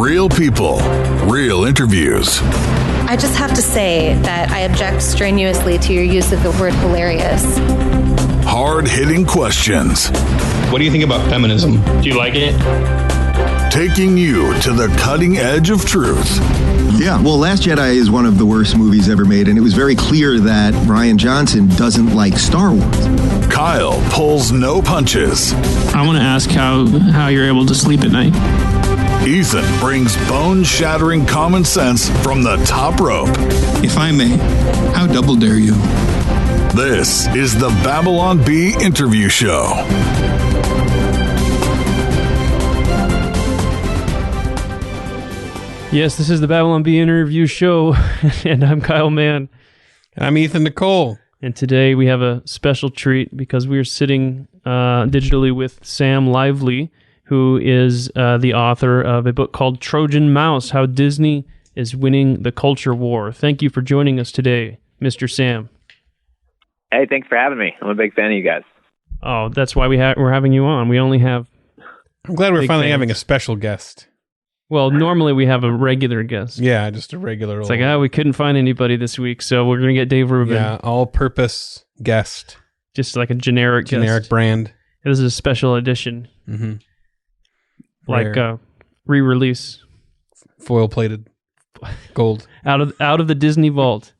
Real people, real interviews. I just have to say that I object strenuously to your use of the word hilarious. Hard-hitting questions. What do you think about feminism? Do you like it? Taking you to the cutting edge of truth. Yeah, well, Last Jedi is one of the worst movies ever made, and it was very clear that Rian Johnson doesn't like Star Wars. Kyle pulls no punches. I want to ask how you're able to sleep at night. Ethan brings bone-shattering common sense from the top rope. If I may, how double dare you? This is the Babylon Bee Interview Show. Yes, this is the Babylon Bee Interview Show, and I'm Kyle Mann. And I'm Ethan Nicolle. And today we have a special treat because we are sitting digitally with Sam Lively, who is the author of a book called Trojan Mouse, How Disney is Winning the Culture War. Thank you for joining us today, Mr. Sam. Hey, thanks for having me. I'm a big fan of you guys. Oh, that's why we're having you on. We only have... I'm glad we're finally fans. having a special guest. Well, normally we have a regular guest. Yeah, just a regular It's like, we couldn't find anybody this week, so we're going to get Dave Rubin. Yeah, all-purpose guest. Just like a generic guest. Brand. This is a special edition. Mm-hmm. Like re-release. Foil-plated. Gold. Out of the Disney vault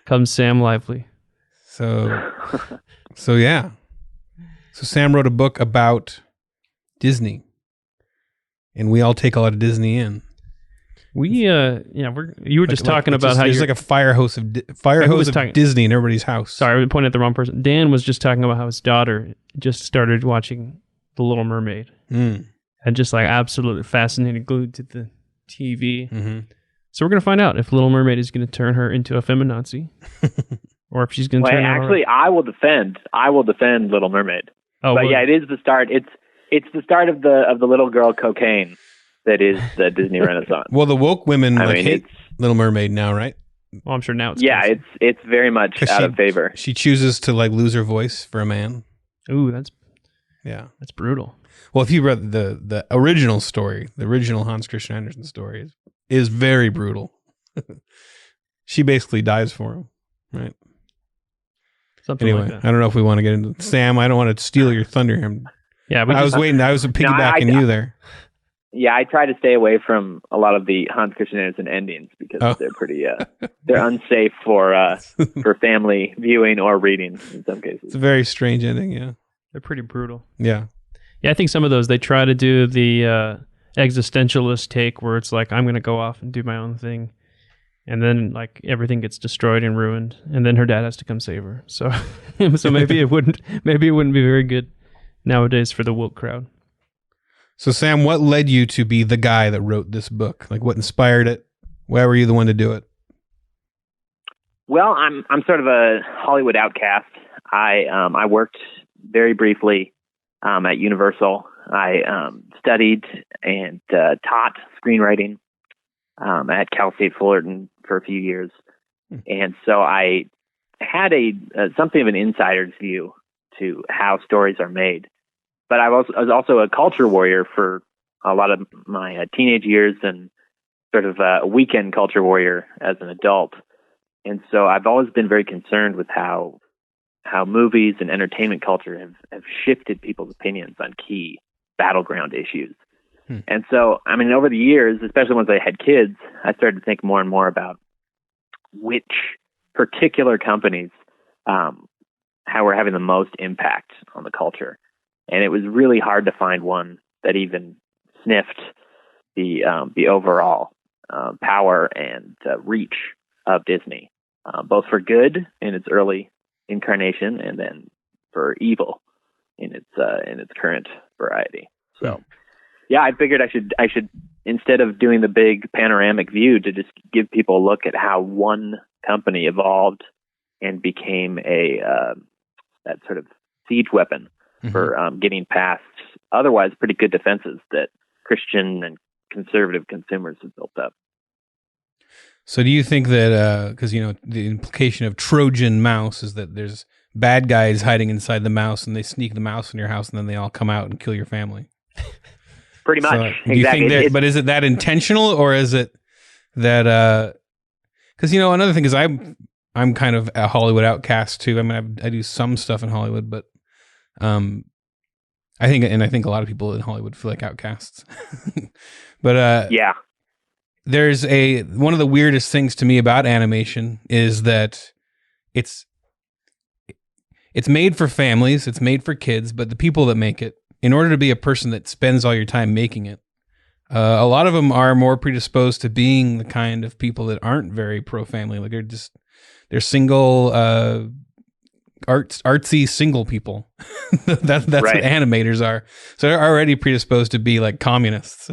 comes Sam Lively. So yeah. So Sam wrote a book about Disney. And we all take a lot of Disney in. You were just talking about how there's like a fire hose of Disney in everybody's house. Sorry, I pointed at the wrong person. Dan was just talking about how his daughter just started watching The Little Mermaid. Mm. And just like absolutely fascinated, glued to the TV. Mm-hmm. So we're going to find out if Little Mermaid is going to turn her into a feminazi. Or if she's going to turn her... Actually, I will defend Little Mermaid. Oh, but yeah, it is the start. It's the start of the little girl cocaine that is the Disney Renaissance. Well, the woke women hate Little Mermaid now, right? Well, I'm sure now it's... Yeah, it's very much out of favor. She chooses to like lose her voice for a man. Ooh, that's brutal. Well, if you read the original story, the original Hans Christian Andersen story is very brutal. She basically dies for him, right? Something anyway, like that. I don't know if we want to get into Sam. I don't want to steal your thunder here. Yeah, I was waiting. I was piggybacking you there. Yeah, I try to stay away from a lot of the Hans Christian Andersen endings because they're pretty they're unsafe for family viewing or reading in some cases. It's a very strange ending. Yeah, they're pretty brutal. Yeah. Yeah, I think some of those, they try to do the existentialist take where it's like, I'm going to go off and do my own thing. And then like everything gets destroyed and ruined. And then her dad has to come save her. So maybe it wouldn't be very good nowadays for the woke crowd. So Sam, what led you to be the guy that wrote this book? Like what inspired it? Why were you the one to do it? Well, I'm sort of a Hollywood outcast. I worked very briefly at Universal. I studied and taught screenwriting at Cal State Fullerton for a few years. And so I had something of an insider's view to how stories are made. But I was also a culture warrior for a lot of my teenage years and sort of a weekend culture warrior as an adult. And so I've always been very concerned with how movies and entertainment culture have shifted people's opinions on key battleground issues. And so, I mean, over the years, especially once I had kids, I started to think more and more about which particular companies, how we're having the most impact on the culture. And it was really hard to find one that even sniffed the overall power and reach of Disney, both for good in its early incarnation and then for evil in its current variety. So, yeah, I figured I should instead of doing the big panoramic view, to just give people a look at how one company evolved and became that sort of siege weapon for getting past otherwise pretty good defenses that Christian and conservative consumers have built up. So do you think that, because, the implication of Trojan Mouse is that there's bad guys hiding inside the mouse and they sneak the mouse in your house and then they all come out and kill your family? Pretty much. So, exactly. do you think that? But is it that intentional, or is it that? Because another thing is I'm kind of a Hollywood outcast too. I mean, I do some stuff in Hollywood, but I think a lot of people in Hollywood feel like outcasts. But yeah, there's one of the weirdest things to me about animation is that it's made for families, it's made for kids, but the people that make it, in order to be a person that spends all your time making it, a lot of them are more predisposed to being the kind of people that aren't very pro-family. Like they're single, artsy single people. That's right. What animators are. So they're already predisposed to be like communists.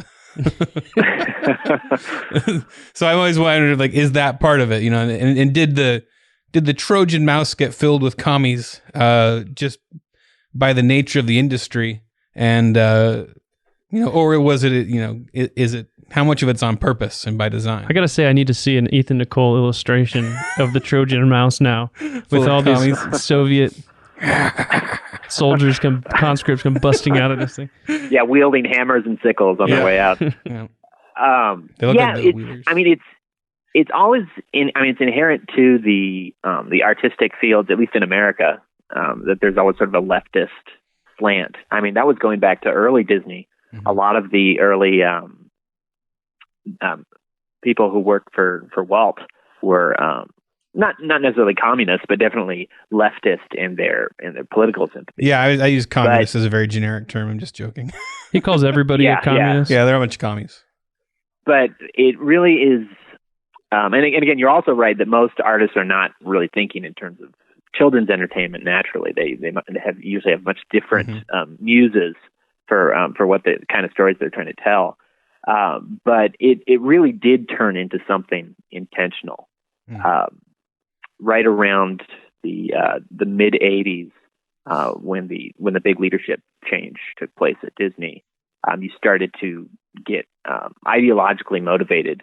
So I always wondered, like, is that part of it? And did the Trojan Mouse get filled with commies just by the nature of the industry? And or was it, is it, how much of it's on purpose and by design? I gotta say, I need to see an Ethan Nicolle illustration of the Trojan Mouse now, with all these Soviet soldiers conscripts come busting out of this thing. Yeah, wielding hammers and sickles on their way out. Yeah. It's always it's inherent to the artistic fields, at least in America, that there's always sort of a leftist slant. I mean, that was going back to early Disney. Mm-hmm. A lot of the early people who worked for Walt were not necessarily communists, but definitely leftist in their political sympathy. Yeah, I use communist as a very generic term. I'm just joking. He calls everybody a communist. Yeah, they're a bunch of commies. But it really is, and again, you're also right that most artists are not really thinking in terms of children's entertainment. Naturally, they usually have much different muses for what the kind of stories they're trying to tell. But it really did turn into something intentional. Right around the mid '80s, when the big leadership change took place at Disney, you started to get ideologically motivated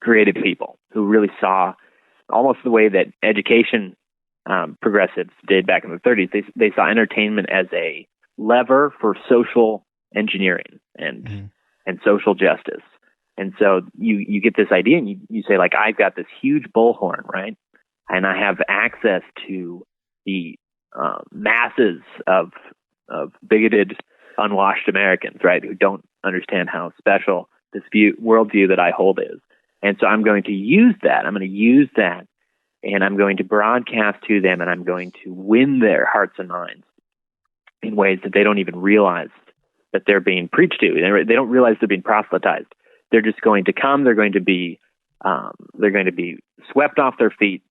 creative people who really saw, almost the way that education progressives did back in the 30s. They saw entertainment as a lever for social engineering and social justice. And so you get this idea and you say, like, I've got this huge bullhorn, right? And I have access to the masses of bigoted, unwashed Americans, right, who don't understand how special this worldview that I hold is. And so I'm going to use that. I'm going to use that, and I'm going to broadcast to them, and I'm going to win their hearts and minds in ways that they don't even realize that they're being preached to. They don't realize they're being proselytized. They're just going to come. They're going to be swept off their feet,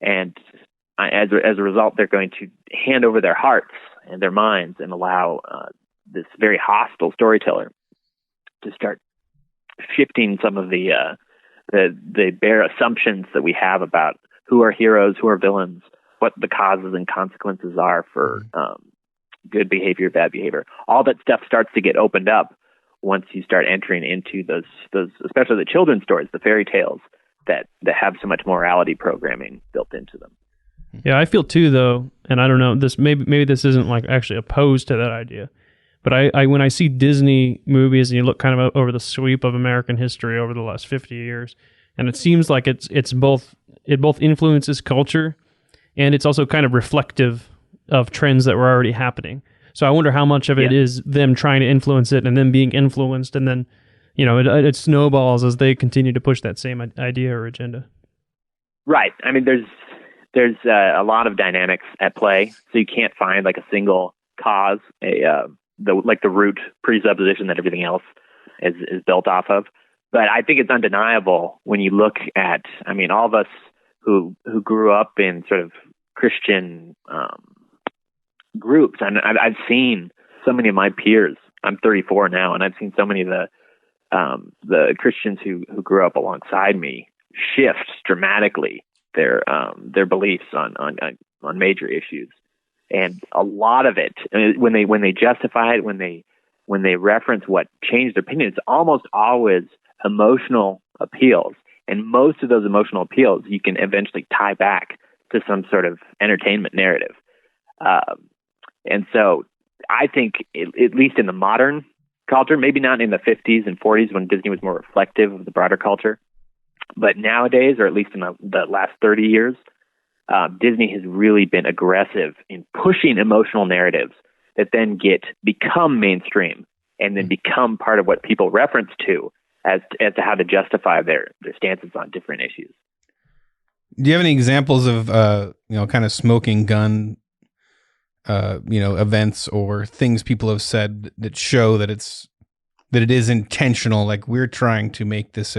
and as a result, they're going to hand over their hearts and their minds and allow this very hostile storyteller to start shifting some of the bare assumptions that we have about who are heroes, who are villains, what the causes and consequences are for good behavior, bad behavior. All that stuff starts to get opened up once you start entering into those, especially the children's stories, the fairy tales that have so much morality programming built into them. Yeah, I feel too, though, and I don't know, this maybe this isn't like actually opposed to that idea, but I when I see Disney movies and you look kind of over the sweep of American history over the last 50 years, and it seems like it both influences culture and it's also kind of reflective of trends that were already happening. So I wonder how much of it is them trying to influence it and then being influenced, and then it snowballs as they continue to push that same idea or agenda. Right. I mean, there's a lot of dynamics at play, so you can't find like a single cause, the root presupposition that everything else is built off of. But I think it's undeniable when you look at, I mean, all of us who grew up in sort of Christian groups, and I've seen so many of my peers. I'm 34 now, and I've seen so many of the Christians who grew up alongside me shift dramatically their beliefs on major issues. And a lot of it, when they justify it, when they reference what changed their opinion, it's almost always emotional appeals. And most of those emotional appeals you can eventually tie back to some sort of entertainment narrative. And so I think, at least in the modern culture. Maybe not in the 50s and 40s when Disney was more reflective of the broader culture, but nowadays, or at least in the last 30 years, Disney has really been aggressive in pushing emotional narratives that then become mainstream and then become part of what people reference to as to how to justify their stances on different issues. Do you have any examples of kind of smoking gun events or things people have said that show that it is intentional? Like we're trying to make this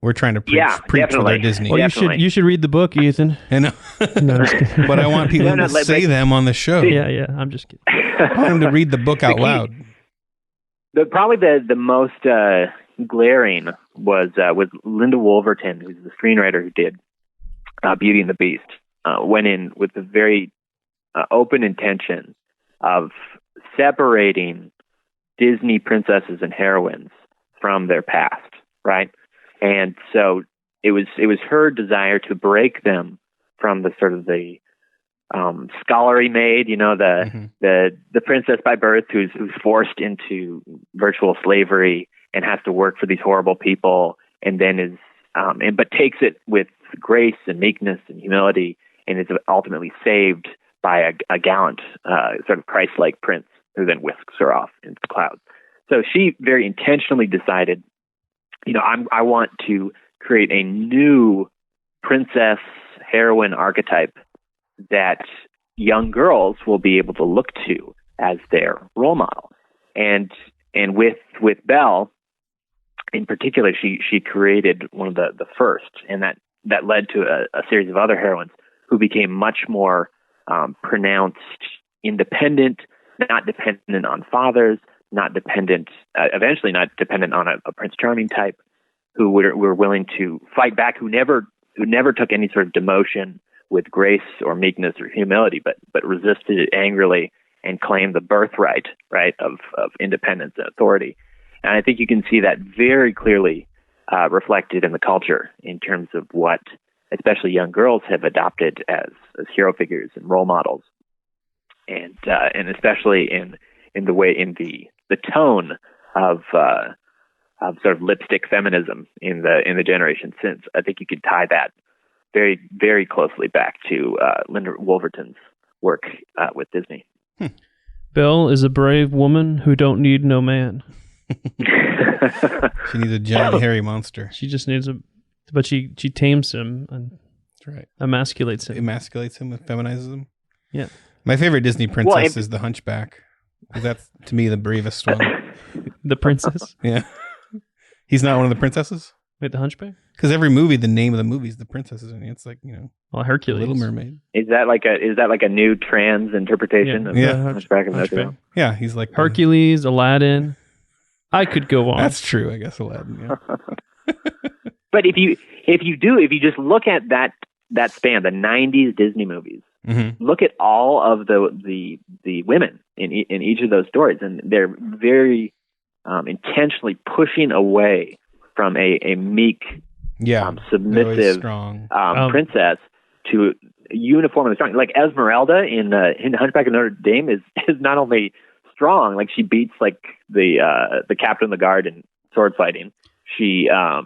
we're trying to preach with our Disney. Well, you should read the book, Ethan. I know. No, just kidding. But I want people to say them on the show. Yeah, I'm just kidding. I want them to read the book out loud. Probably the most glaring was Linda Woolverton, who's the screenwriter who did Beauty and the Beast. Went in with the very open intention of separating Disney princesses and heroines from their past, right? And so it was her desire to break them from the sort of the scholarly maid, the princess by birth who's forced into virtual slavery and has to work for these horrible people, and then is but takes it with grace and meekness and humility, and is ultimately saved by a gallant sort of Christ-like prince who then whisks her off into the clouds. So she very intentionally decided, I want to create a new princess heroine archetype that young girls will be able to look to as their role model. And with Belle in particular, she created one of the first, and that led to a series of other heroines who became much more pronounced, independent, not dependent on fathers, eventually not dependent on a Prince Charming type, who were willing to fight back, who never took any sort of demotion with grace or meekness or humility, but resisted it angrily and claimed the birthright, right, of independence and authority. And I think you can see that very clearly reflected in the culture in terms of what especially young girls have adopted as hero figures and role models, and especially in the tone of sort of lipstick feminism in the generation since. I think you could tie that very, very closely back to Linda Woolverton's work with Disney. Belle is a brave woman who don't need no man. She needs a giant hairy monster. She just needs but she tames him and that's right. Emasculates him. Emasculates him, feminizes him. Yeah. My favorite Disney princess is the Hunchback. That's, to me, the bravest one. The princess? Yeah. He's not one of the princesses? Wait, the Hunchback? Because every movie, the name of the movie is the princesses. And it's like, well, Hercules. Little Mermaid. Is that like a new trans interpretation of the Hunchback of Notre Dame? Yeah, he's like Hercules, Aladdin. I could go on. That's true, I guess, Aladdin. Yeah. But if you just look at that span, the 90s Disney movies, look at all of the women in each of those stories, and they're very intentionally pushing away from a meek, submissive, strong princess to uniformly strong. Like Esmeralda in Hunchback of Notre Dame is not only strong, like she beats like the captain of the guard in sword fighting. I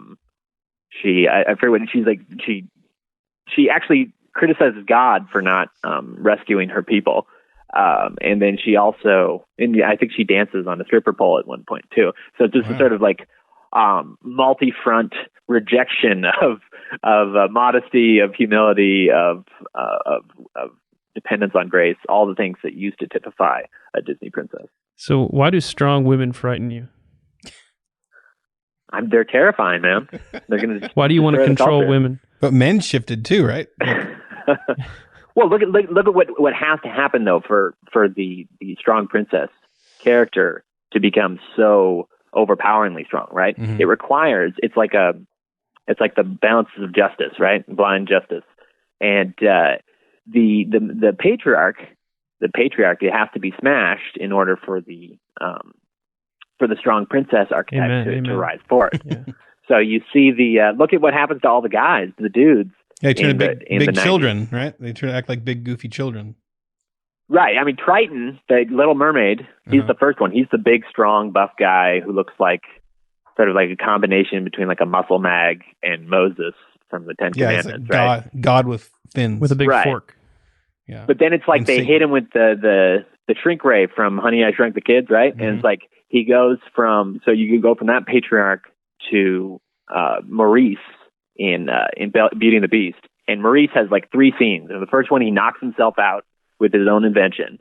forget what she's like. She actually criticizes God for not rescuing her people, and then she also, I think she dances on a stripper pole at one point too. So just a sort of like multi-front rejection of modesty, of humility, of dependence on grace, all the things that used to typify a Disney princess. So why do strong women frighten you? They're terrifying, man. They're gonna. Why do you want to control women? But men shifted too, right? Well, look at what has to happen though for the strong princess character to become so overpoweringly strong, right? It requires it's like the balances of justice, right? Blind justice, and the patriarchy has to be smashed in order for the strong princess archetype to rise forth. Yeah. So you see look at what happens to all the guys, the dudes. Yeah, they turn to big children, right? They turn to act like big goofy children. Right. I mean, Triton, the Little Mermaid, he's the first one. He's the big, strong, buff guy who looks like sort of like a combination between like a muscle mag and Moses from the Ten Commandments, like right? God with fins. With a big fork. Yeah. But then it's like they hit him with the shrink ray from Honey, I Shrunk the Kids, right? And it's like he goes from, so you can go from that patriarch to Maurice in Beauty and the Beast. And Maurice has like 3 scenes. In the first one, he knocks himself out with his own invention.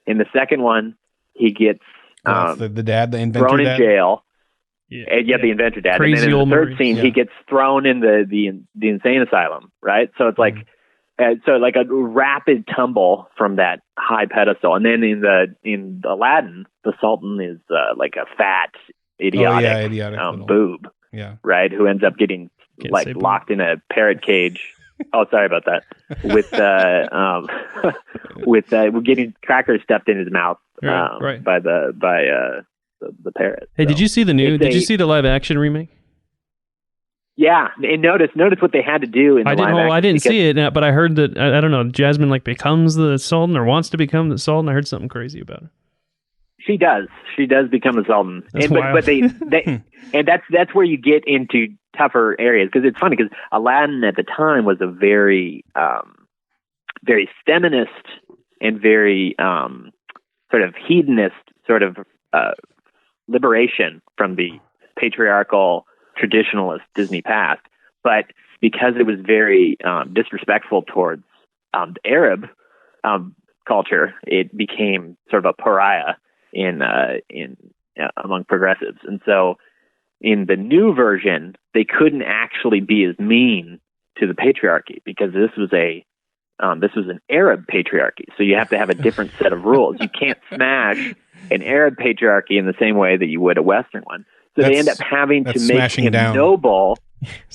In the second one, he gets the dad, the inventor thrown in dad? jail. Yeah, The inventor dad. Crazy and then in old the third Maurice. scene, he gets thrown in the insane asylum, right? So it's like like a rapid tumble from that high pedestal. And then in Aladdin, the Sultan is like a fat, idiotic boob, right? Who ends up getting locked in a parrot cage. Oh, sorry about that. With getting crackers stuffed in his mouth by the parrot. Hey, so, did you see did you see the live action remake? Yeah, and notice what they had to do in the live action. I didn't see it, but I heard that I don't know, Jasmine like becomes the Sultan or wants to become the Sultan. I heard something crazy about it. She does become the Sultan. But they and that's where you get into tougher areas, because it's funny because Aladdin at the time was a very very feminist and very sort of hedonist sort of liberation from the patriarchal traditionalist Disney past, but because it was very disrespectful towards the Arab culture, it became sort of a pariah in among progressives. And so in the new version, they couldn't actually be as mean to the patriarchy because this was an Arab patriarchy. So you have to have a different set of rules. You can't smash an Arab patriarchy in the same way that you would a Western one. So they end up having to make him noble.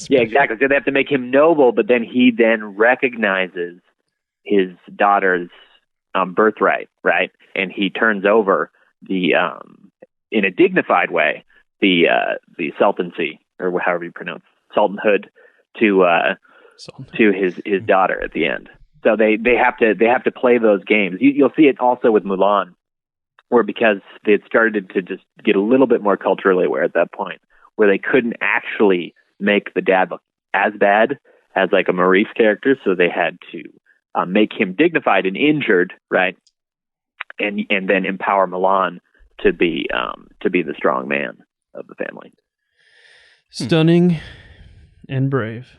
Yeah, exactly. So they have to make him noble, but then he then recognizes his daughter's birthright, right? And he turns over the in a dignified way the sultancy, or however you pronounce sultanhood, to his daughter at the end. So they have to play those games. You'll see it also with Mulan, where because they had started to just get a little bit more culturally aware at that point, where they couldn't actually make the dad look as bad as like a Maurice character, so they had to make him dignified and injured, right? And then empower Mulan to be the strong man of the family. Stunning and brave.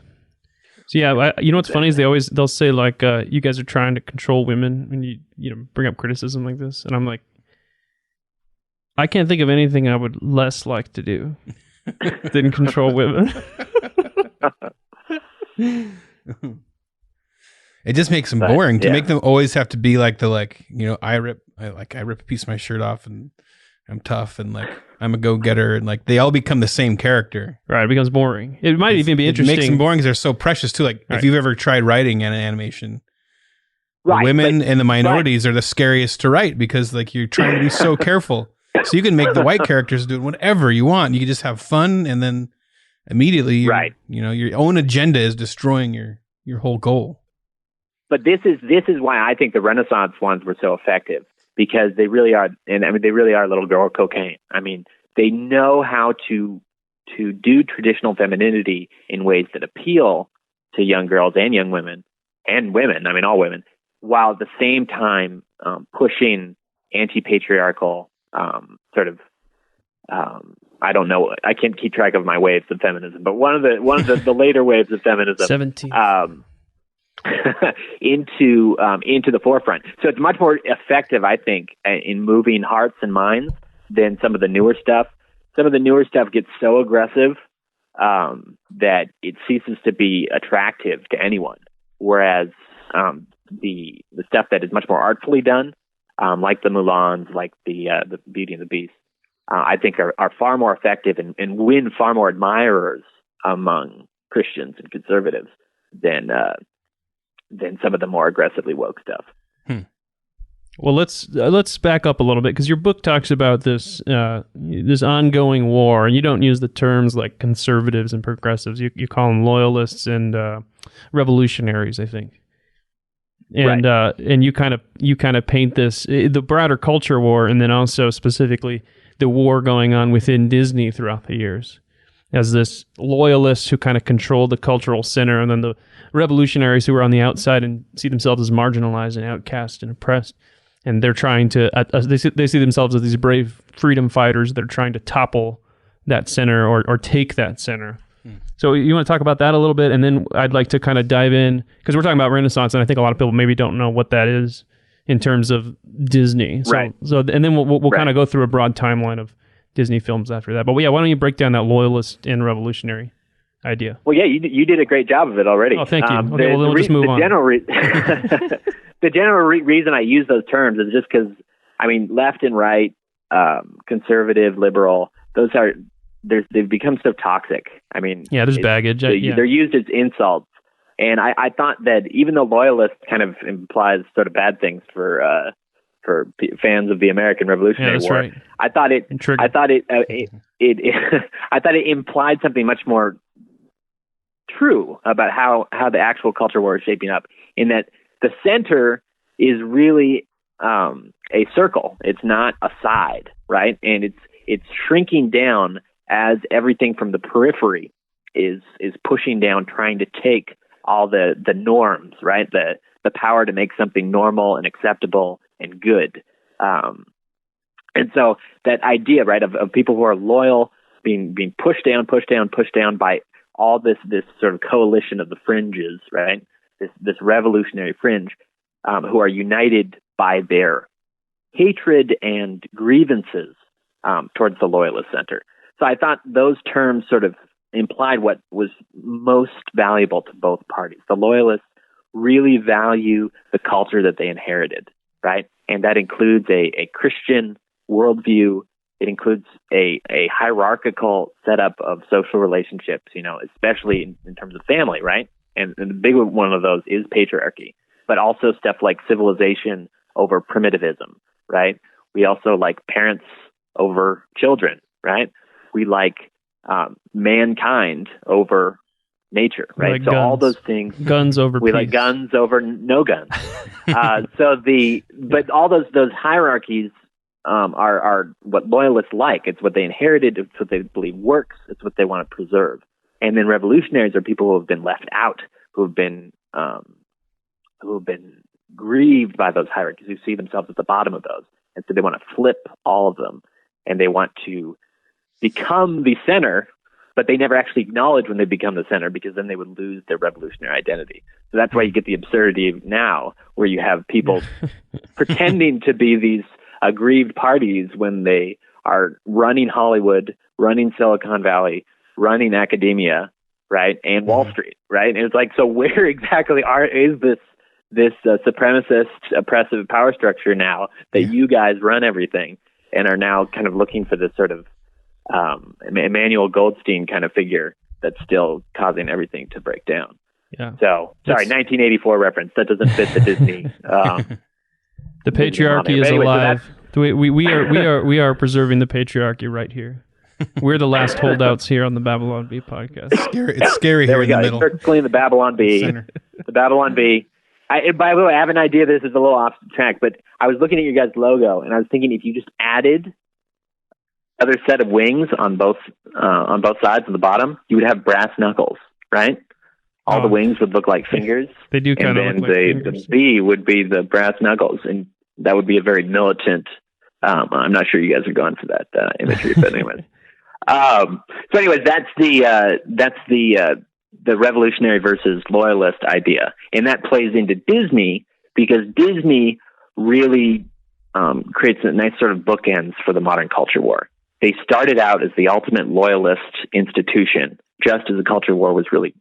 So yeah, you know what's funny is they'll say like you guys are trying to control women when you bring up criticism like this, and I'm like, I can't think of anything I would less like to do than control women. It just makes them boring to make them always have to be like I rip a piece of my shirt off and I'm tough and like I'm a go-getter and like they all become the same character. Right, it becomes boring. It might even be interesting. It makes them boring because they're so precious too. Like if you've ever tried writing an animation, right, the women and the minorities are the scariest to write because like you're trying to be so careful. So you can make the white characters do whatever you want. You can just have fun, and then immediately, your own agenda is destroying your whole goal. But this is why I think the Renaissance ones were so effective, because they really are, and I mean they really are little girl cocaine. I mean they know how to do traditional femininity in ways that appeal to young girls and young women and women. I mean all women, while at the same time pushing anti-patriarchal. I don't know. I can't keep track of my waves of feminism, but one of the later waves of feminism, 17. into the forefront. So it's much more effective, I think, in moving hearts and minds than some of the newer stuff. Some of the newer stuff gets so aggressive that it ceases to be attractive to anyone. Whereas the stuff that is much more artfully done, like the Mulans, like the Beauty and the Beast, I think are far more effective and win far more admirers among Christians and conservatives than some of the more aggressively woke stuff. Well, let's back up a little bit, because your book talks about this this ongoing war, and you don't use the terms like conservatives and progressives. You call them loyalists and revolutionaries, I think. and you kind of paint this the broader culture war, and then also specifically the war going on within Disney throughout the years, as this loyalists who kind of control the cultural center, and then the revolutionaries who are on the outside and see themselves as marginalized and outcast and oppressed, and they're trying to they see themselves as these brave freedom fighters that are trying to topple that center or take that center. So you want to talk about that a little bit, and then I'd like to kind of dive in, because we're talking about Renaissance, and I think a lot of people maybe don't know what that is in terms of Disney. So, right. So and then we'll kind of go through a broad timeline of Disney films after that. But yeah, why don't you break down that loyalist and revolutionary idea? Well, yeah, you did a great job of it already. Oh, thank you. Okay, well, then we'll just move on. The general reason I use those terms is just because, I mean, left and right, conservative, liberal, they've become so toxic. I mean, yeah, there's baggage. They're used as insults. And I thought that even though loyalist kind of implies sort of bad things for fans of the American Revolutionary War, right. I thought it implied something much more true about how the actual culture war is shaping up, in that the center is really a circle. It's not a side, right? And it's shrinking down as everything from the periphery is pushing down, trying to take all the norms, right? The power to make something normal and acceptable and good. And so that idea, right, of people who are loyal being pushed down by all this sort of coalition of the fringes, right? This revolutionary fringe, who are united by their hatred and grievances towards the loyalist center. So I thought those terms sort of implied what was most valuable to both parties. The loyalists really value the culture that they inherited, right? And that includes a Christian worldview. It includes a hierarchical setup of social relationships, especially in terms of family, right? And the big one of those is patriarchy, but also stuff like civilization over primitivism, right? We also like parents over children, right? We like mankind over nature, right? Like so guns. all those things. Guns over we peace. like guns over no guns. But all those hierarchies are what loyalists like. It's what they inherited. It's what they believe works. It's what they want to preserve. And then revolutionaries are people who have been left out, who have been grieved by those hierarchies, who see themselves at the bottom of those, and so they want to flip all of them, and they want to become the center, but they never actually acknowledge when they become the center, because then they would lose their revolutionary identity. So that's why you get the absurdity of now, where you have people pretending to be these aggrieved parties when they are running Hollywood, running Silicon Valley, running academia, right, and Wall Street, right? And it's like, so where exactly is this supremacist, oppressive power structure now that you guys run everything and are now kind of looking for this sort of Emmanuel Goldstein kind of figure that's still causing everything to break down. Yeah. So, sorry, 1984 reference. That doesn't fit the Disney. The patriarchy is anyway, alive. So we are preserving the patriarchy right here. We're the last holdouts here on the Babylon Bee podcast. It's scary there here we in go. the middle. Circling the Babylon Bee. The Babylon Bee. By the way, I have an idea. This is a little off track, but I was looking at your guys' logo, and I was thinking if you just added other set of wings on both sides of the bottom, you would have brass knuckles, right? All the wings would look like fingers. They do kind of look like fingers. And then the bee would be the brass knuckles, and that would be a very militant. I'm not sure you guys are going for that imagery, but anyways. So anyways, that's the revolutionary versus loyalist idea, and that plays into Disney, because Disney really creates a nice sort of bookends for the modern culture war. They started out as the ultimate loyalist institution, just as the culture war was really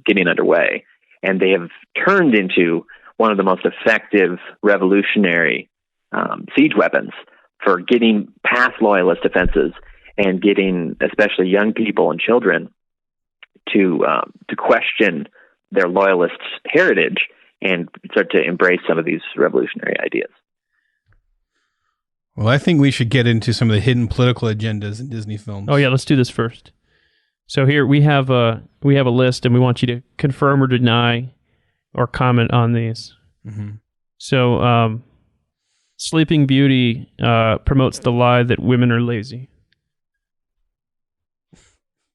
getting underway, and they have turned into one of the most effective revolutionary siege weapons for getting past loyalist offenses and getting especially young people and children to question their loyalist heritage and start to embrace some of these revolutionary ideas. Well, I think we should get into some of the hidden political agendas in Disney films. Oh yeah, let's do this first. So here we have a list, and we want you to confirm or deny or comment on these. Mm-hmm. So, Sleeping Beauty promotes the lie that women are lazy.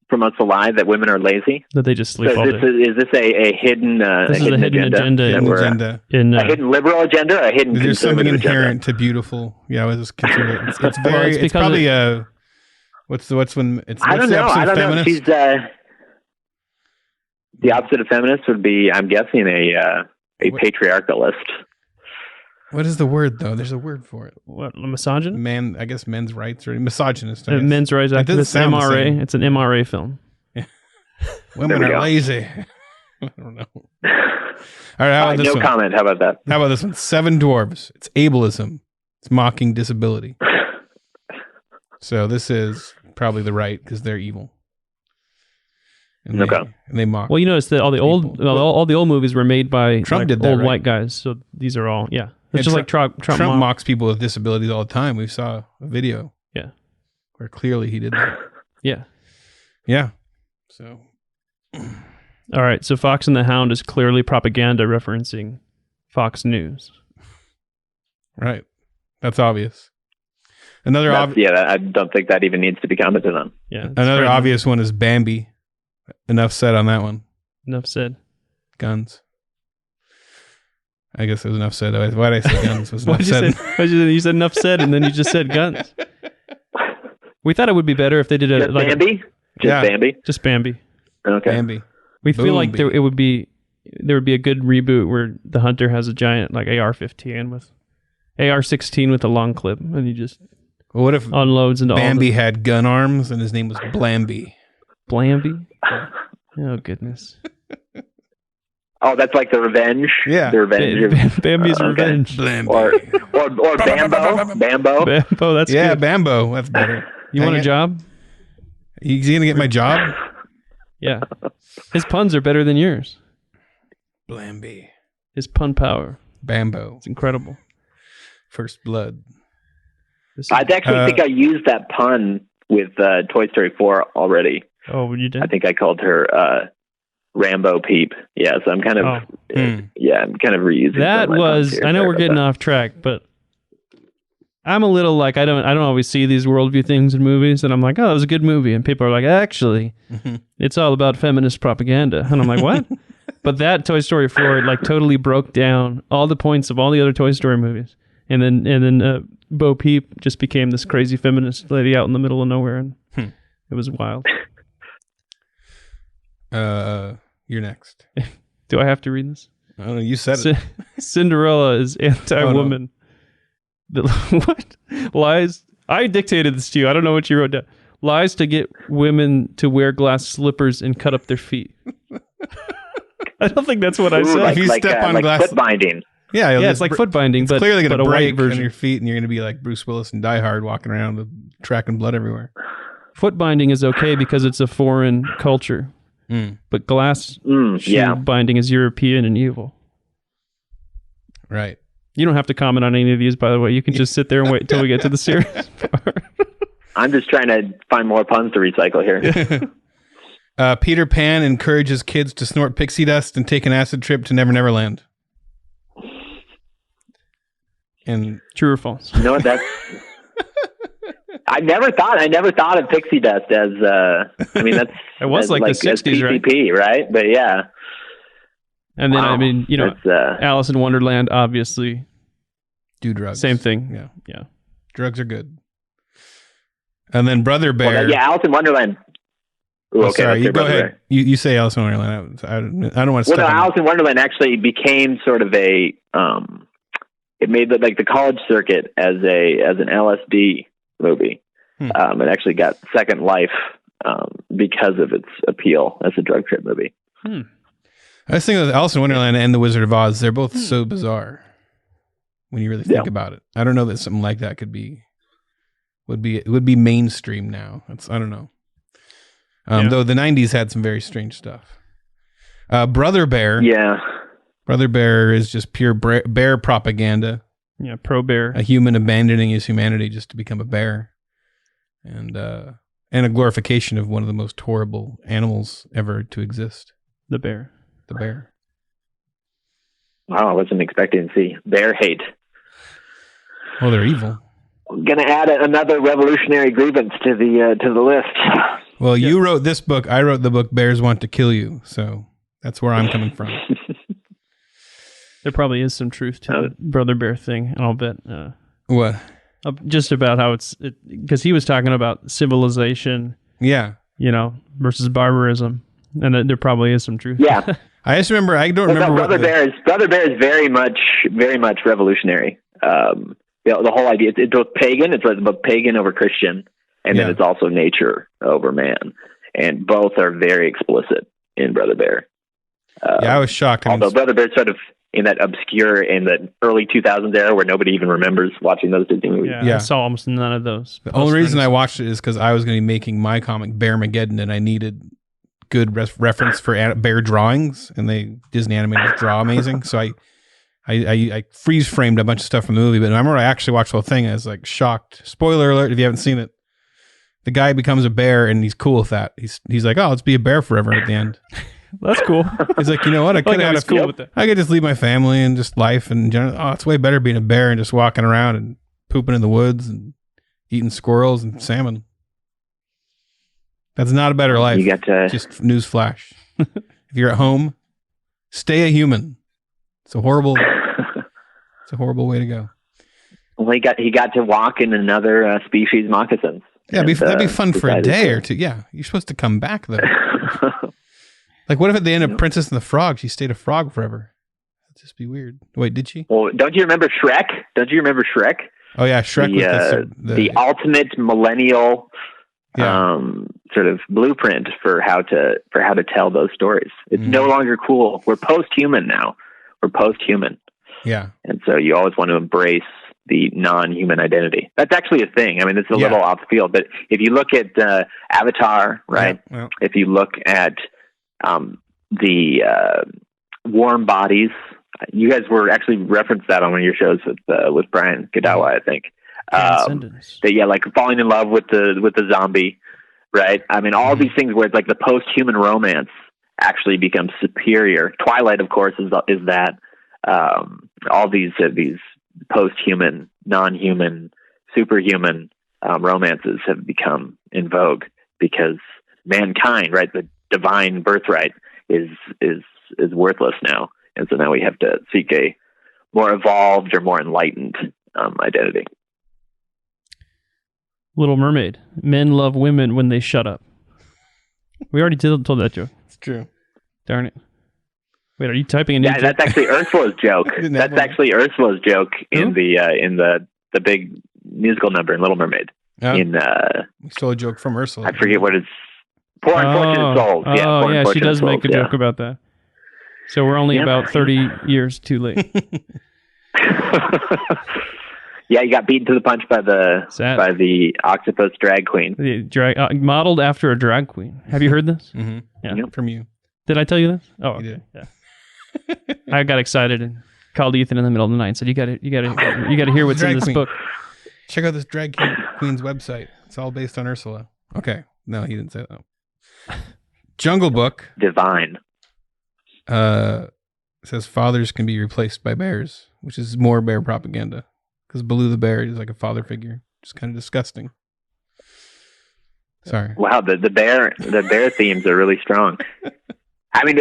Promotes the lie that women are lazy. That they just sleep So all is day. this a hidden? This is a hidden agenda. A hidden liberal agenda, or a hidden There's something conservative inherent agenda? to beautiful. Yeah, I was just consider it. It's very. Well, it's because probably a. What's when it's. I don't the know. opposite I of don't know. feminist? She's the opposite of feminist would be, I'm guessing, a patriarchalist. What is the word though? There's a word for it. What, a misogynist? Man, I guess men's rights or misogynist. I guess. Men's rights It doesn't activist. sound the MRA. same. It's an MRA film. Women we are go. lazy. I don't know. All right, how about this no one? comment. How about that? How about this one? 7 Dwarves. It's ableism. It's mocking disability. So this is probably the right because they're evil. And they mock. Well, you notice that all the old movies were made by Trump did that, old right? white guys. So these are all It's Yeah, just like Trump mocks people with disabilities all the time. We saw a video. Yeah. Where clearly he did that. Yeah. Yeah. So. All right. So Fox and the Hound is clearly propaganda referencing Fox News. Right. That's obvious. Another I don't think that even needs to be commented on. Yeah. Another obvious one is Bambi. Enough said on that one. Enough said. Guns. I guess it was enough said. Why did I say guns? Was enough said. You said enough said, and then you just said guns. We thought it would be better if they did a Bambi. Bambi. Just Bambi. Okay. Bambi. We feel like there would be a good reboot where the hunter has a giant like AR-15 with AR-16 with a long clip, and he just what if unloads into Bambi had gun arms and his name was Blambi? Blambi? Oh goodness. Oh, that's like the revenge. Yeah, the revenge. Bambi's revenge. Blambi. Or Bambo. Bambo. That's good. Bambo. That's better. You want a job? He's gonna get my job. Yeah. His puns are better than yours. Blambi. His pun power. Bambo. It's incredible. First blood. I actually think I used that pun with Toy Story 4 already. Oh, you did? I think I called her Rambo Peep. Yeah, so I'm kind of I'm kind of reusing that. Was I know we're getting off track, but I'm a little like I don't always see these worldview things in movies, and I'm like, oh, that was a good movie, and people are like, actually, it's all about feminist propaganda, and I'm like, what? But that Toy Story 4 like totally broke down all the points of all the other Toy Story movies, and then Bo Peep just became this crazy feminist lady out in the middle of nowhere, and it was wild. You're next. Do I have to read this? I don't know. You said it. Cinderella is anti-woman. What? Lies. I dictated this to you. I don't know what you wrote down. Lies to get women to wear glass slippers and cut up their feet. I don't think that's what I said. If you step on glass, foot binding. Yeah, it's like foot binding, it's but clearly going to break on your feet, and you're going to be like Bruce Willis in Die Hard, walking around with tracking blood everywhere. Foot binding is okay because it's a foreign culture, but glass shoe binding is European and evil. Right. You don't have to comment on any of these, by the way. You can just sit there and wait until we get to the serious part. I'm just trying to find more puns to recycle here. Peter Pan encourages kids to snort pixie dust and take an acid trip to Never Never Land. And true or false? You know what? That's. I never thought of pixie dust as. I mean, that's. It was like the '60s, PCP, right? But yeah. And then I mean, you know, Alice in Wonderland, obviously. Do drugs. Same thing. Yeah. Drugs are good. And then Brother Bear. Well, Alice in Wonderland. Ooh, okay, sorry, you go ahead. You say Alice in Wonderland. I don't want to. Well, no, Alice in Wonderland actually became sort of a. It made the college circuit as an LSD movie. It actually got second life because of its appeal as a drug trip movie. I was thinking of Alice in Wonderland and The Wizard of Oz. They're both so bizarre when you really think about it. I don't know that something like that would be mainstream now. I don't know. Though the 90s had some very strange stuff. Brother Bear. Yeah. Brother Bear is just pure bear propaganda. Yeah, pro-bear. A human abandoning his humanity just to become a bear. And a glorification of one of the most horrible animals ever to exist. The bear. The bear. Wow, I wasn't expecting to see bear hate. Well, they're evil. I'm going to add another revolutionary grievance to the list. Well, you wrote this book. I wrote the book Bears Want to Kill You. So that's where I'm coming from. There probably is some truth to the Brother Bear thing, and I'll bet. What? Just about how because he was talking about civilization. Yeah. Versus barbarism. And there probably is some truth. Yeah. I just remember, I don't remember. Brother Bear is very much revolutionary. The whole idea, it's both pagan, it's both pagan over Christian, and then it's also nature over man. And both are very explicit in Brother Bear. I was shocked. Although Brother Bear's sort of in that obscure, in the early 2000s era where nobody even remembers watching those Disney movies. Yeah. I saw almost none of those. The only reason I watched it is because I was going to be making my comic Bearmageddon, and I needed good reference for bear drawings, and Disney animators draw amazing. So I freeze framed a bunch of stuff from the movie, but I remember I actually watched the whole thing. I was like shocked. Spoiler alert if you haven't seen it. The guy becomes a bear, and he's cool with that. He's like, oh, let's be a bear forever at the end. That's cool. He's like, you know what? I could have cool with that. I could just leave my family and just life and general. Oh, it's way better being a bear and just walking around and pooping in the woods and eating squirrels and salmon. That's not a better life. You got to just newsflash. If you're at home, stay a human. It's a horrible way to go. Well, he got to walk in another species moccasins. Yeah, that'd be fun for a day or two. Yeah, you're supposed to come back though. Like, what if at the end of Princess and the Frog, she stayed a frog forever? That'd just be weird. Wait, did she? Well, don't you remember Shrek? Oh yeah, Shrek with the ultimate millennial sort of blueprint for how to tell those stories. It's no longer cool. We're post-human now. Yeah. And so you always want to embrace the non-human identity. That's actually a thing. I mean, it's a little off the field, but if you look at Avatar, right? Yeah. If you look at the warm bodies, you guys were actually referenced that on one of your shows with Brian Godawa, I think. Like falling in love with the zombie, right? I mean, all these things where it's like the post-human romance actually becomes superior. Twilight, of course, is that. All these post-human, non-human, superhuman romances have become in vogue because mankind, right, the divine birthright, is worthless now, and so now we have to seek a more evolved or more enlightened identity. Little Mermaid. Men love women when they shut up. We already told that joke. It's true. Darn it. Wait, are you typing a new joke? That's actually Ursula's joke. That's actually Ursula's joke in the big musical number in Little Mermaid. Oh. We stole a joke from Ursula. I forget what it's. Poor Unfortunate Souls. Yeah, she does make a joke about that. So we're only about 30 years too late. Yeah, you got beaten to the punch by the octopus drag queen. Modeled after a drag queen. Have you heard this? Mm-hmm. Yeah, from you. Did I tell you this? Oh, okay. You did. Yeah. I got excited and called Ethan in the middle of the night and said, "You got to hear what's in this book." Check out this drag queen's website. It's all based on Ursula. Okay, no, he didn't say that. Jungle Book. Divine. Says fathers can be replaced by bears, which is more bear propaganda. Because Baloo the bear is like a father figure. Just kind of disgusting. Sorry. Wow, the bear themes are really strong. I mean,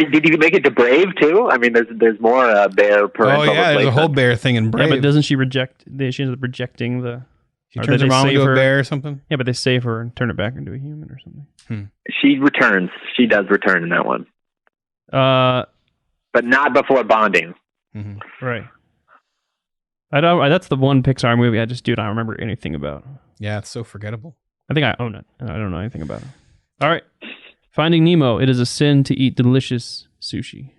did you make it to Brave too? I mean, there's more bear parental. Oh yeah, there's a whole bear thing in Brave. Yeah, but doesn't she reject? She ends up rejecting the. She turns her mom into a bear or something. Yeah, but they save her and turn it back into a human or something. She returns. She does return in that one. But not before bonding. Mm-hmm. Right. I don't. That's the one Pixar movie I just do not remember anything about. Yeah, it's so forgettable. I think I own it. I don't know anything about it. All right. Finding Nemo. It is a sin to eat delicious sushi.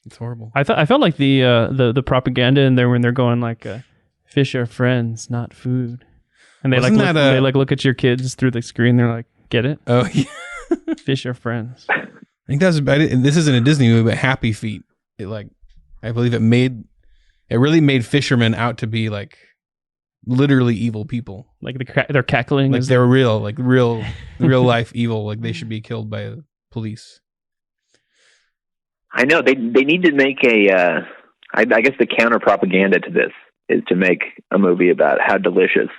It's horrible. I felt like the propaganda in there when they're going like, fish are friends, not food, and they look at your kids through the screen. They're like, get it? Oh, yeah. Fish are friends. I think that's about it. This isn't a Disney movie, but Happy Feet. I believe it really made fishermen out to be like literally evil people. Like they're cackling. Like they're real life evil. Like they should be killed by the police. I know they need to make I guess the counter propaganda to this is to make a movie about how delicious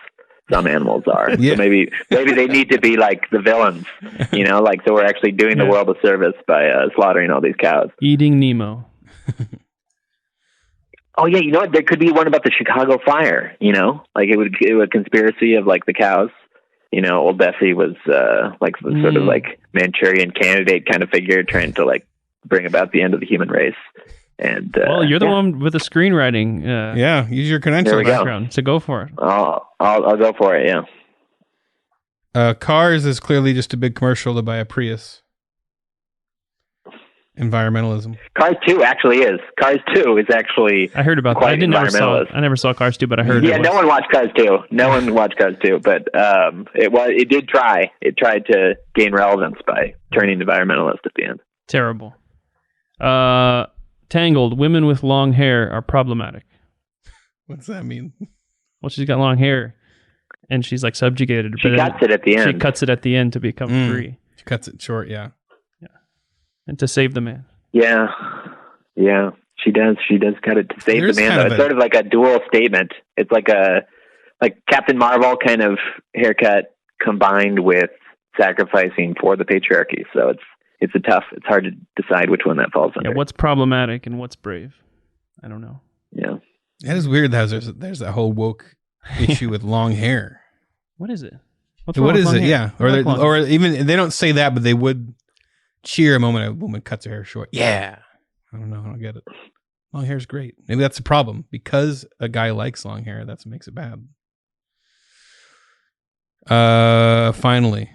some animals are. Yeah. So maybe they need to be like the villains, like, so we're actually doing the world a service by slaughtering all these cows. Eating Nemo. Oh yeah, you know what? There could be one about the Chicago fire. Like it would a conspiracy of like the cows. Old Bessie was like sort of like Manchurian Candidate kind of figure, trying to like bring about the end of the human race. And well, you're the one with the screenwriting. Use your credential background, so go for it. I'll go for it. Yeah. Cars is clearly just a big commercial to buy a Prius. Environmentalism. Cars 2 actually is. Cars 2 is actually. I heard about that. I never saw Cars 2, but I heard. Yeah, no one watched Cars 2. No one watched Cars 2, but it did try. It tried to gain relevance by turning environmentalist at the end. Terrible. Tangled. Women with long hair are problematic. What's that mean? Well, she's got long hair, and she's like subjugated. She cuts it at the end. She cuts it at the end to become free. She cuts it short. Yeah. And to save the man. Yeah. She does cut it to save the man. Though. It's sort of like a dual statement. It's like Captain Marvel kind of haircut combined with sacrificing for the patriarchy. So it's hard to decide which one that falls under. Yeah, what's problematic and what's brave? I don't know. Yeah. That is weird. There's that whole woke issue with long hair. What is it? What is it? Yeah. Or even they don't say that, but they would cheer a moment a woman cuts her hair short. Yeah. I don't know. I don't get it. Long hair is great. Maybe that's the problem. Because a guy likes long hair, that's what makes it bad. Finally.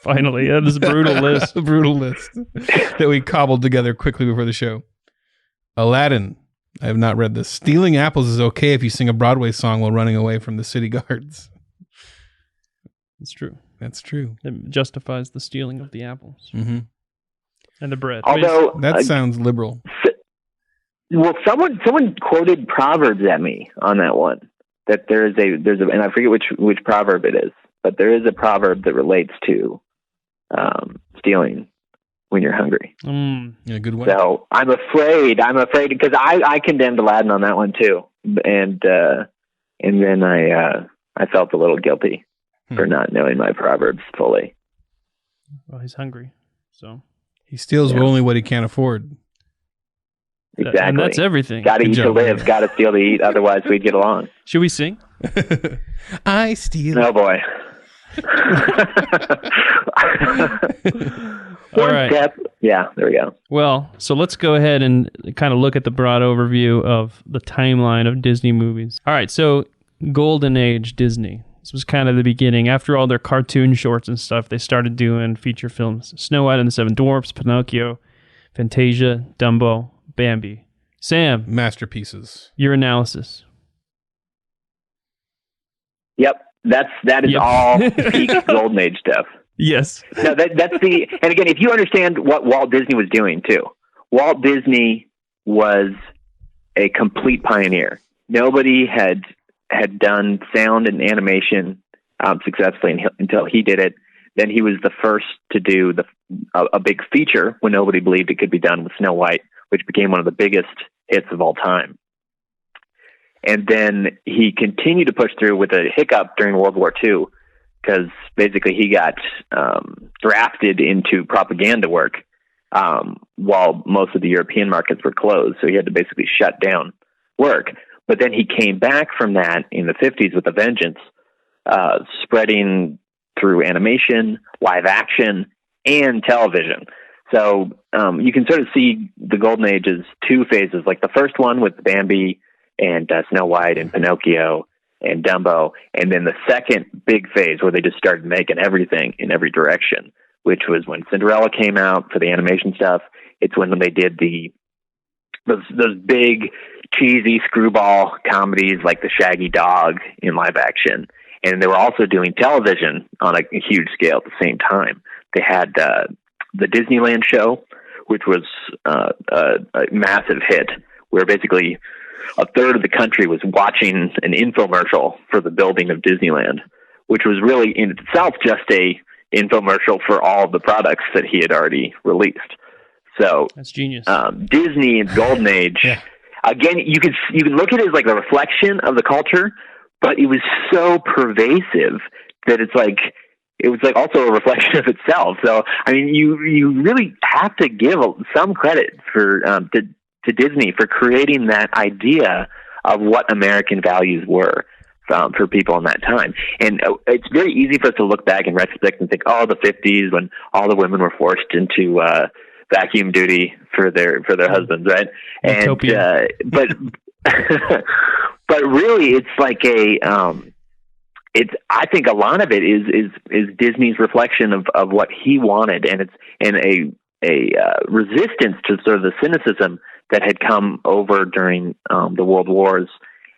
Finally. Yeah, this brutal list. Brutal list that we cobbled together quickly before the show. Aladdin. I have not read this. Stealing apples is okay if you sing a Broadway song while running away from the city guards. It's true. That's true. It justifies the stealing of the apples. Mm-hmm. And the bread. Although that sounds liberal. Well, someone quoted Proverbs at me on that one. That there's a and I forget which proverb it is, but there is a proverb that relates to stealing when you're hungry. Yeah, good one. So I'm afraid because I condemned Aladdin on that one too, and then I felt a little guilty for not knowing my proverbs fully. Well, he's hungry, so he steals only what he can't afford. Exactly, and that's everything. Got to eat to live. Got to steal to eat. Otherwise, we'd get along. Should we sing? I steal. Oh boy. All right. Step. Yeah, there we go. Well, so let's go ahead and kind of look at the broad overview of the timeline of Disney movies. All right, so Golden Age Disney. This was kind of the beginning. After all their cartoon shorts and stuff, they started doing feature films. Snow White and the Seven Dwarfs, Pinocchio, Fantasia, Dumbo, Bambi. Sam. Masterpieces. Your analysis. Yep, that is all peak Golden Age stuff. Yes. No, that's and again, if you understand what Walt Disney was doing too, Walt Disney was a complete pioneer. Nobody had done sound and animation successfully until he did it. Then he was the first to do a big feature when nobody believed it could be done with Snow White, which became one of the biggest hits of all time. And then he continued to push through with a hiccup during World War II, because basically he got drafted into propaganda work while most of the European markets were closed. So he had to basically shut down work. But then he came back from that in the 50s with a vengeance, spreading through animation, live action, and television. So you can sort of see the Golden Age as two phases, like the first one with Bambi and Snow White and Pinocchio and Dumbo, and then the second big phase where they just started making everything in every direction, which was when Cinderella came out for the animation stuff. It's when they did those big cheesy screwball comedies like The Shaggy Dog in live action, and they were also doing television on a huge scale at the same time. They had the Disneyland show, which was a massive hit, where basically a third of the country was watching an infomercial for the building of Disneyland, which was really in itself just a infomercial for all of the products that he had already released. So That's genius. Disney in the Golden Age. Yeah. Again, you can look at it as like a reflection of the culture, but it was so pervasive that it was like also a reflection of itself. So I mean, you really have to give some credit for to Disney for creating that idea of what American values were for people in that time. And it's very easy for us to look back in retrospect and think, oh, the 50s when all the women were forced into vacuum duty for their husbands, right? Utopia. And but but really, it's like I think a lot of it is Disney's reflection of what he wanted, and it's a resistance to sort of the cynicism that had come over during the World Wars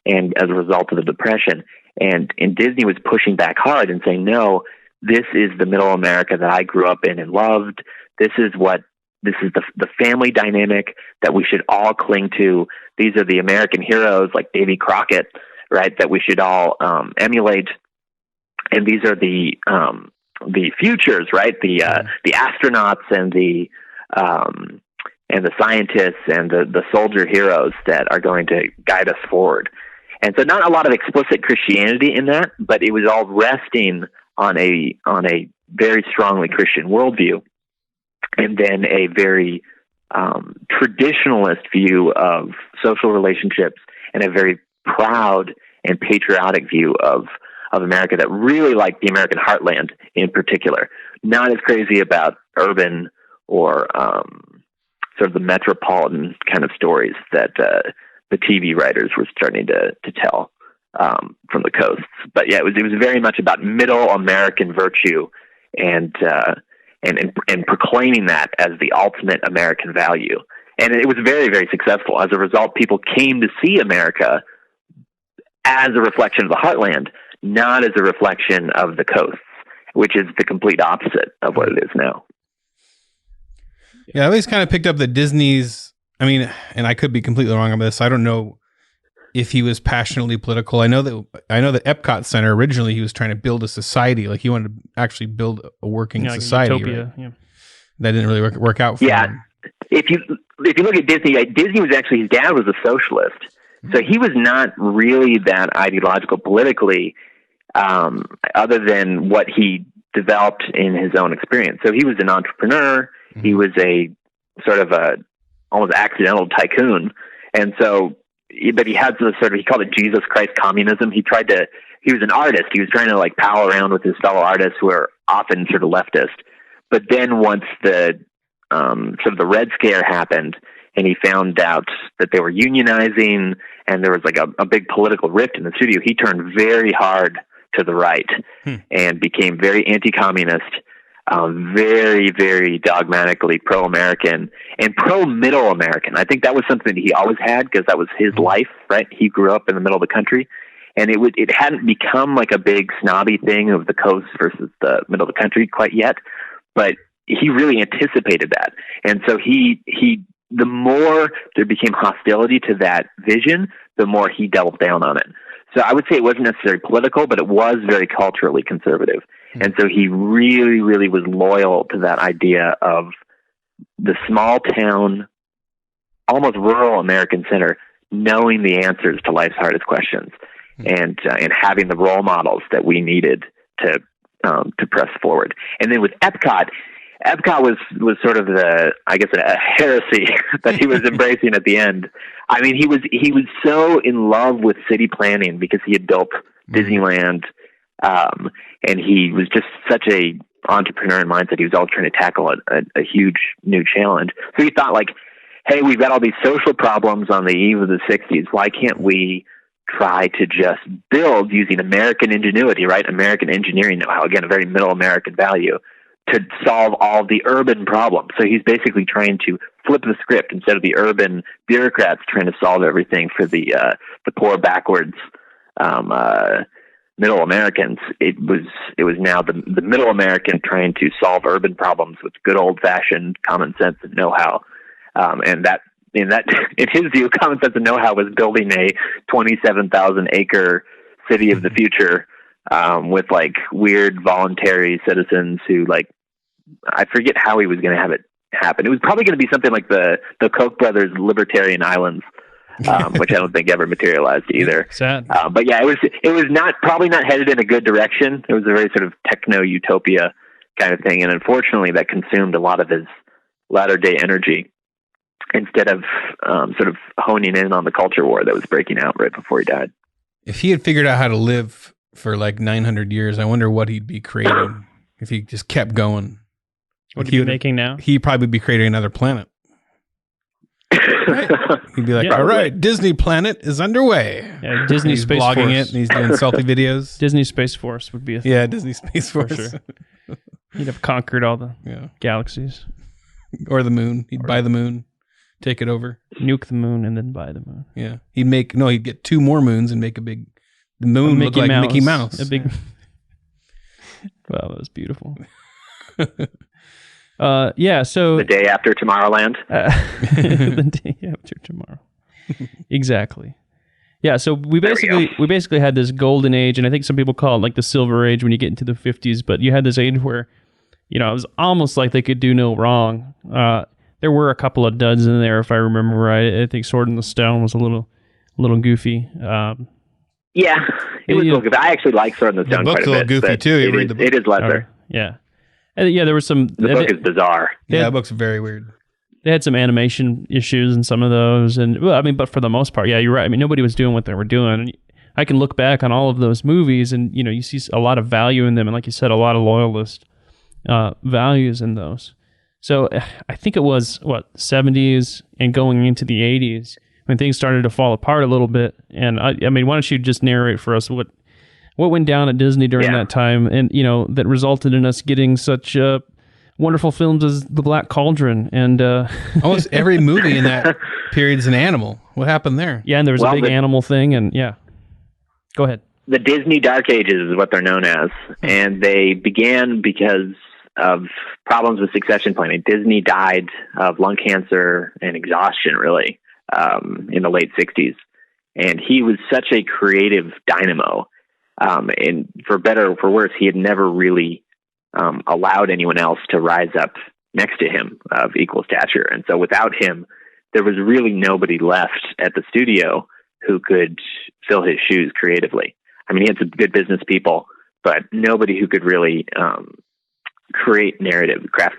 and as a result of the Depression. And Disney was pushing back hard and saying, no, this is the middle America that I grew up in and loved. This is the family dynamic that we should all cling to. These are the American heroes like Davy Crockett, right, that we should all emulate. And these are the futures, right? The astronauts and the scientists and the soldier heroes that are going to guide us forward. And so not a lot of explicit Christianity in that, but it was all resting on a very strongly Christian worldview, and then a very traditionalist view of social relationships, and a very proud and patriotic view of America that really liked the American heartland in particular. Not as crazy about urban or sort of the metropolitan kind of stories that the TV writers were starting to tell from the coasts. But yeah, it was very much about middle American virtue and proclaiming that as the ultimate American value. And it was very, very successful. As a result, people came to see America as a reflection of the heartland, not as a reflection of the coasts, which is the complete opposite of what it is now. Yeah, I always kind of picked up that Disney's, I mean, and I could be completely wrong on this. I don't know if he was passionately political. I know that Epcot Center, originally he was trying to build a society. Like he wanted to actually build a working society. Utopia, right? Yeah. That didn't really work out for him. If you look at Disney, Disney was actually, his dad was a socialist. So he was not really that ideological politically, other than what he developed in his own experience. So he was an entrepreneur. He was a sort of a almost accidental tycoon. And so, but he had this sort of, he called it Jesus Christ communism. He was an artist. He was trying to like pal around with his fellow artists who are often sort of leftist. But then once the sort of the Red Scare happened, and he found out that they were unionizing and there was like a big political rift in the studio, he turned very hard to the right and became very anti-communist, very, very dogmatically pro-American and pro-middle American. I think that was something that he always had because that was his life, right? He grew up in the middle of the country, and it hadn't become like a big snobby thing of the coast versus the middle of the country quite yet, but he really anticipated that. And so the more there became hostility to that vision, the more he doubled down on it. So I would say it wasn't necessarily political, but it was very culturally conservative. And so he really, really was loyal to that idea of the small town, almost rural American center, knowing the answers to life's hardest questions and having the role models that we needed to press forward. And then with Epcot was sort of a heresy that he was embracing at the end. I mean, he was so in love with city planning because he had built Disneyland, and he was just such a entrepreneur in mindset. He was always trying to tackle a huge new challenge. So he thought like, hey, we've got all these social problems on the eve of the 60s. Why can't we try to just build using American ingenuity, right? American engineering know-how, again, a very middle American value, to solve all the urban problems. So he's basically trying to flip the script. Instead of the urban bureaucrats trying to solve everything for the poor, backwards middle Americans, it was now the middle American trying to solve urban problems with good old fashioned common sense and know-how. And that in his view, common sense and know-how was building a 27,000 acre city of the future, with like weird voluntary citizens who, like, I forget how he was going to have happen. It was probably going to be something like the Koch brothers' Libertarian Islands, which I don't think ever materialized either. Sad. But yeah, it was probably not headed in a good direction. It was a very sort of techno utopia kind of thing, and unfortunately, that consumed a lot of his latter day energy instead of sort of honing in on the culture war that was breaking out right before he died. If he had figured out how to live for like 900 years, I wonder what he'd be creating if he just kept going. What are you making now? He'd probably be creating another planet. Right? He'd be like, all right, Disney Planet is underway. Yeah, Disney he's Space blogging Force. it and he's doing selfie videos. Disney Space Force would be a thing. Yeah, Disney Space Force. For sure. He'd have conquered all the galaxies. Or the moon. He'd buy the moon, take it over. Nuke the moon and then buy the moon. Yeah. He'd get 2 more moons and make the moon look like Mickey Mouse. A big. Wow, that was beautiful. So the day after Tomorrowland. The day after tomorrow. Exactly. Yeah, so we basically had this golden age, and I think some people call it like the silver age when you get into the 50s, but you had this age where, it was almost like they could do no wrong. There were a couple of duds in there, if I remember right. I think Sword in the Stone was a little goofy. Yeah, it was a little goofy. I actually like Sword in the Stone quite a bit. The book's a little goofy, too. You read the book. It is lesser. Yeah. There was some... The book is bizarre. Yeah, the book's very weird. They had some animation issues in some of those. And, but for the most part, yeah, you're right. I mean, nobody was doing what they were doing. And I can look back on all of those movies and, you see a lot of value in them. And like you said, a lot of loyalist values in those. So I think it was, 70s and going into the 80s when things started to fall apart a little bit. And, I mean, why don't you just narrate for us what went down at Disney during that time and, that resulted in us getting such wonderful films as The Black Cauldron and... Almost every movie in that period is an animal. What happened there? Yeah, and there was a big animal thing and Go ahead. The Disney Dark Ages is what they're known as, and they began because of problems with succession planning. Disney died of lung cancer and exhaustion, really, in the late 60s. And he was such a creative dynamo. And for better or for worse, he had never really allowed anyone else to rise up next to him of equal stature. And so without him, there was really nobody left at the studio who could fill his shoes creatively. I mean, he had some good business people, but nobody who could really craft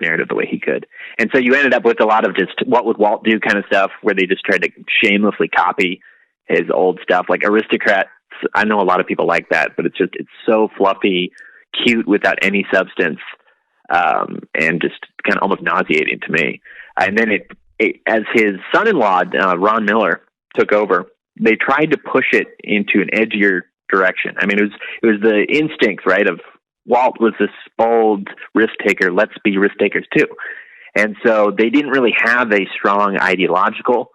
narrative the way he could. And so you ended up with a lot of just what would Walt do kind of stuff where they just tried to shamelessly copy his old stuff, like Aristocrats. I know a lot of people like that, but it's so fluffy, cute without any substance, and just kind of almost nauseating to me. And then as his son-in-law, Ron Miller, took over, they tried to push it into an edgier direction. I mean, it was the instinct, right, of Walt was this bold risk taker. Let's be risk takers too. And so they didn't really have a strong ideological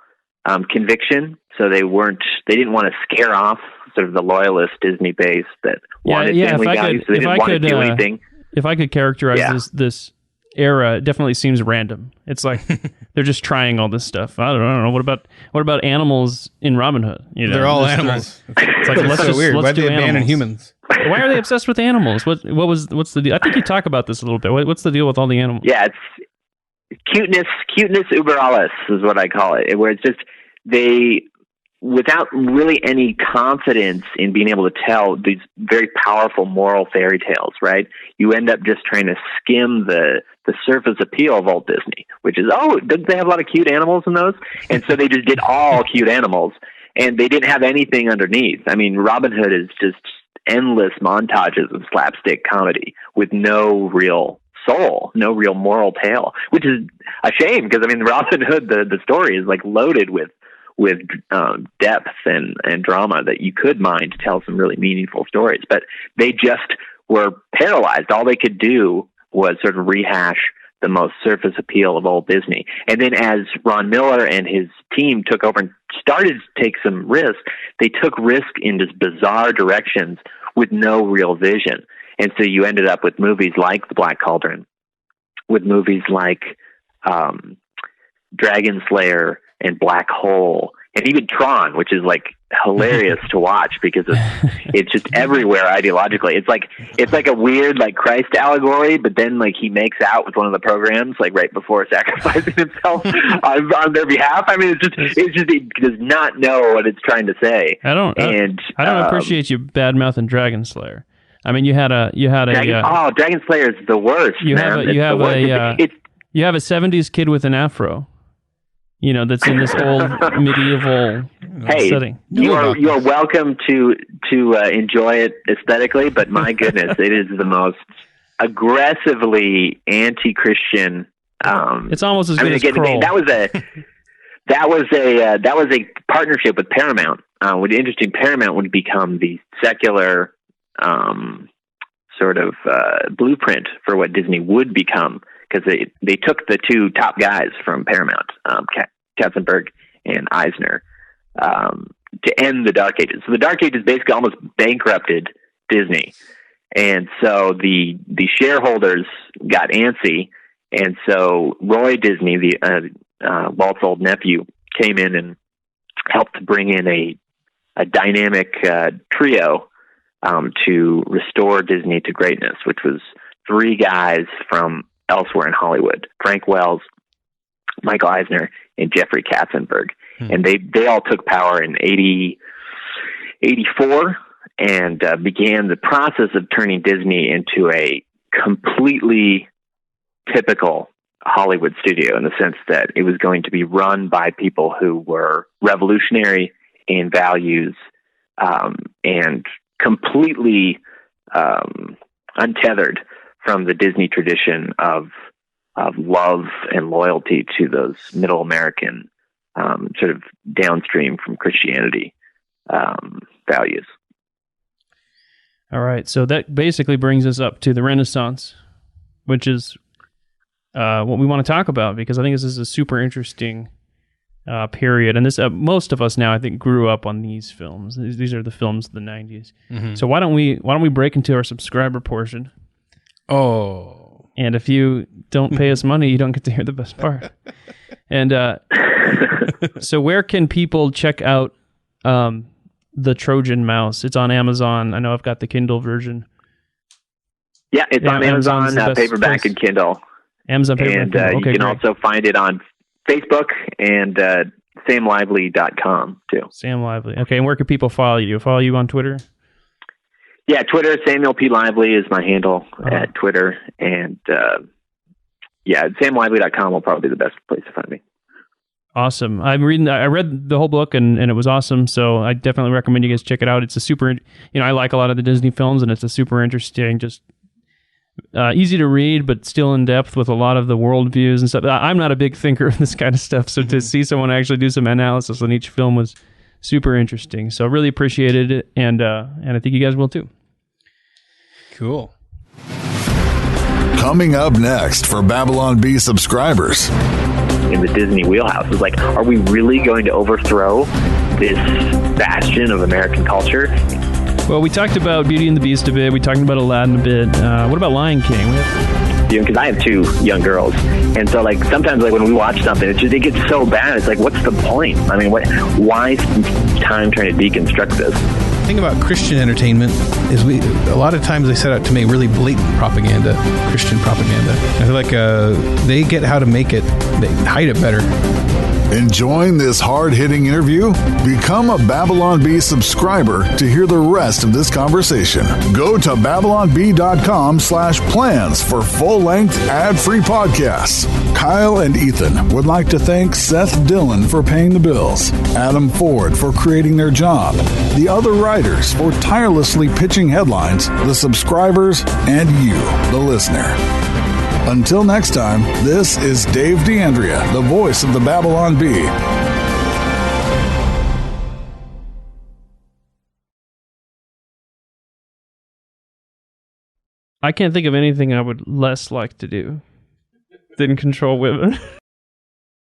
conviction. So they didn't want to scare off sort of the loyalist Disney base that wanted family values. So they didn't want to do anything. If I could characterize this era, it definitely seems random. It's like they're just trying all this stuff. I don't know. What about animals in Robin Hood? They're all animals. It's like let's just weird. Why do they abandon humans? Why are they obsessed with animals? What's the deal? I think you talk about this a little bit. What's the deal with all the animals? Yeah, it's cuteness über alles is what I call it. Where it's just without really any confidence in being able to tell these very powerful moral fairy tales, right? You end up just trying to skim the surface appeal of Walt Disney, which is, don't they have a lot of cute animals in those? And so they just did all cute animals, and they didn't have anything underneath. I mean, Robin Hood is just endless montages of slapstick comedy with no real soul, no real moral tale, which is a shame because, I mean, Robin Hood, the story is like loaded with depth and drama that you could mine to tell some really meaningful stories. But they just were paralyzed. All they could do was sort of rehash the most surface appeal of old Disney. And then as Ron Miller and his team took over and started to take some risk, they took risk in just bizarre directions with no real vision. And so you ended up with movies like The Black Cauldron, with movies like Dragon Slayer and Black Hole, and even Tron, which is like hilarious to watch because it's just everywhere ideologically. It's like a weird like Christ allegory, but then like he makes out with one of the programs like right before sacrificing himself on their behalf. I mean, it's just it does not know what it's trying to say. I don't appreciate you bad mouthing Dragon Slayer. I mean, you had a Dragon Slayer is the worst. You have a 70s kid with an afro. You know, that's in this old medieval setting. You are welcome to enjoy it aesthetically, but my goodness, it is the most aggressively anti-Christian. It's almost as good as Kroll. That was a partnership with Paramount. What's interesting, Paramount would become the secular sort of blueprint for what Disney would become, because they took the two top guys from Paramount, Katzenberg and Eisner, to end the Dark Ages. So the Dark Ages basically almost bankrupted Disney. And so the shareholders got antsy. And so Roy Disney, Walt's old nephew, came in and helped bring in a dynamic trio to restore Disney to greatness, which was three guys from elsewhere in Hollywood: Frank Wells, Michael Eisner, and Jeffrey Katzenberg. And they all took power in 84 and began the process of turning Disney into a completely typical Hollywood studio, in the sense that it was going to be run by people who were revolutionary in values and completely untethered from the Disney tradition of love and loyalty to those middle American sort of downstream from Christianity values. All right, so that basically brings us up to the Renaissance, which is what we want to talk about, because I think this is a super interesting period, and this most of us now, I think, grew up on these films. These are the films of the 90s. Mm-hmm. So why don't we break into our subscriber portion? Oh, and if you don't pay us money, you don't get to hear the best part. And so where can people check out the Trojan Mouse? It's on Amazon. I know I've got the Kindle version. Yeah, it's on Amazon, paperback and Kindle. Amazon paperback and Kindle. Okay, you can also find it on Facebook and SamLively.com too. Sam Lively. Okay, and where can people follow you? Follow you on Twitter? Yeah, Twitter, Samuel P. Lively is my handle at Twitter. And SamLively.com will probably be the best place to find me. Awesome. I read the whole book and it was awesome. So I definitely recommend you guys check it out. It's a super, I like a lot of the Disney films, and it's a super interesting, just easy to read, but still in depth with a lot of the worldviews and stuff. I'm not a big thinker of this kind of stuff. So to see someone actually do some analysis on each film was super interesting. So I really appreciated it. And I think you guys will too. Cool. Coming up next for Babylon Bee subscribers. In the Disney wheelhouse, is like, are we really going to overthrow this bastion of American culture? Well, we talked about Beauty and the Beast a bit. We talked about Aladdin a bit. What about Lion King? Because I have two young girls, and so like sometimes like when we watch something, it gets so bad. It's like, what's the point? I mean, why spend time trying to deconstruct this? The thing about Christian entertainment is a lot of times they set out to make really blatant propaganda, Christian propaganda. I feel like they get how to make it, they hide it better. Enjoying this hard-hitting interview? Become a Babylon Bee subscriber to hear the rest of this conversation. Go to babylonbee.com/plans for full-length, ad-free podcasts. Kyle and Ethan would like to thank Seth Dillon for paying the bills, Adam Ford for creating their job, the other writers for tirelessly pitching headlines, the subscribers, and you, the listener. Until next time, this is Dave DeAndrea, the voice of the Babylon Bee. I can't think of anything I would less like to do than control women.